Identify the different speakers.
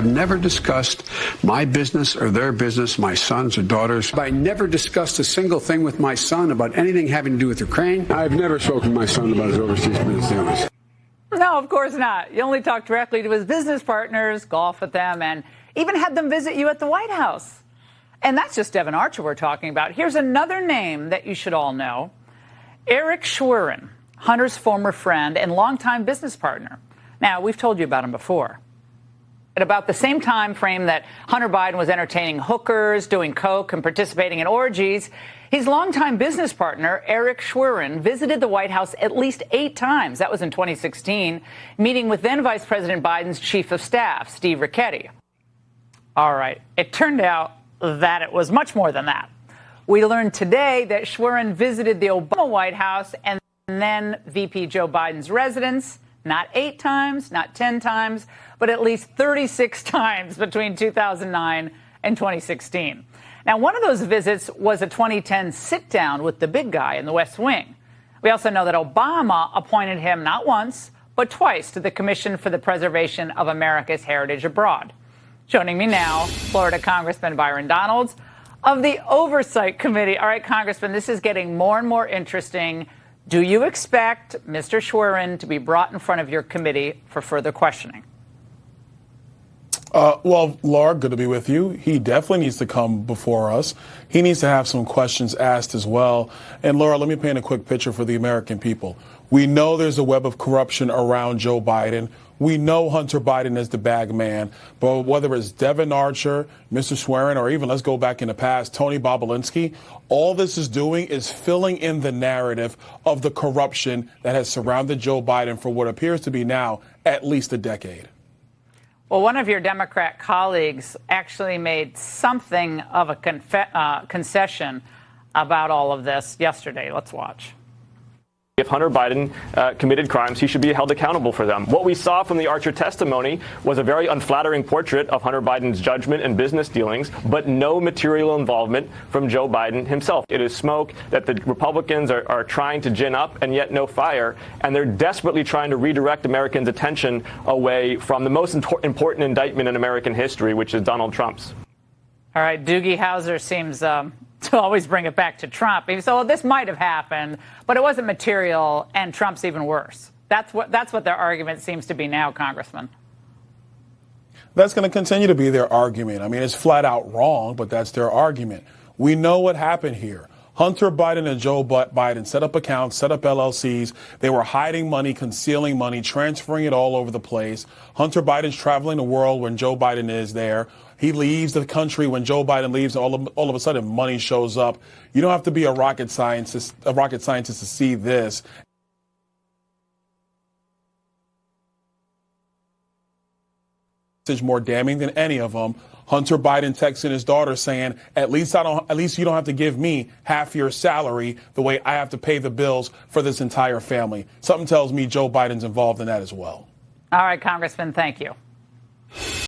Speaker 1: I've never discussed my business or their business, my sons or daughters. I never discussed a single thing with my son about anything having to do with Ukraine. I've never spoken to my son about his overseas business dealings.
Speaker 2: No, of course not. You only talk directly to his business partners, golf with them, and even had them visit you at the White House. And that's just Devon Archer we're talking about. Here's another name that you should all know. Eric Schwerin, Hunter's former friend and longtime business partner. Now, we've told you about him before. At about the same time frame that Hunter Biden was entertaining hookers, doing coke, and participating in orgies, his longtime business partner, Eric Schwerin, visited the White House at least 8 times. That was in 2016, meeting with then Vice President Biden's chief of staff, Steve Ricchetti. All right. It turned out that it was much more than that. We learned today that Schwerin visited the Obama White House and then VP Joe Biden's residence, not 8 times, not 10 times, but at least 36 times between 2009 and 2016. Now, one of those visits was a 2010 sit-down with the big guy in the West Wing. We also know that Obama appointed him not once, but twice to the Commission for the Preservation of America's Heritage Abroad. Joining me now, Florida Congressman Byron Donalds of the Oversight Committee. All right, Congressman, this is getting more and more interesting. Do you expect Mr. Schwerin to be brought in front of your committee for further questioning?
Speaker 3: Well, Laura, good to be with you. He definitely needs to come before us. He needs to have some questions asked as well. And Laura, let me paint a quick picture for the American people. We know there's a web of corruption around Joe Biden. We know Hunter Biden is the bag man. But whether it's Devon Archer, Mr. Schwerin, or even, let's go back in the past, Tony Bobulinski, all this is doing is filling in the narrative of the corruption that has surrounded Joe Biden for what appears to be now at least a decade.
Speaker 2: Well, one of your Democrat colleagues actually made something of a concession about all of this yesterday. Let's watch.
Speaker 4: If Hunter Biden committed crimes, he should be held accountable for them. What we saw from the Archer testimony was a very unflattering portrait of Hunter Biden's judgment and business dealings, but no material involvement from Joe Biden himself. It is smoke that the Republicans are trying to gin up and yet no fire, and they're desperately trying to redirect Americans' attention away from the most important indictment in American history, which is Donald Trump's.
Speaker 2: All right, Doogie Howser seems to always bring it back to Trump. So this might have happened, but it wasn't material, and Trump's even worse. That's what their argument seems to be now, Congressman.
Speaker 3: That's going to continue to be their argument. I mean, it's flat out wrong, but that's their argument. We know what happened here. Hunter Biden and Joe Biden set up accounts, set up LLCs. They were hiding money, concealing money, transferring it all over the place. Hunter Biden's traveling the world when Joe Biden is there. He leaves the country when Joe Biden leaves, and all of a sudden money shows up. You don't have to be a rocket scientist to see this. More damning than any of them. Hunter Biden texting his daughter saying, at least you don't have to give me half your salary the way I have to pay the bills for this entire family. Something tells me Joe Biden's involved in that as well.
Speaker 2: All right, Congressman, thank you.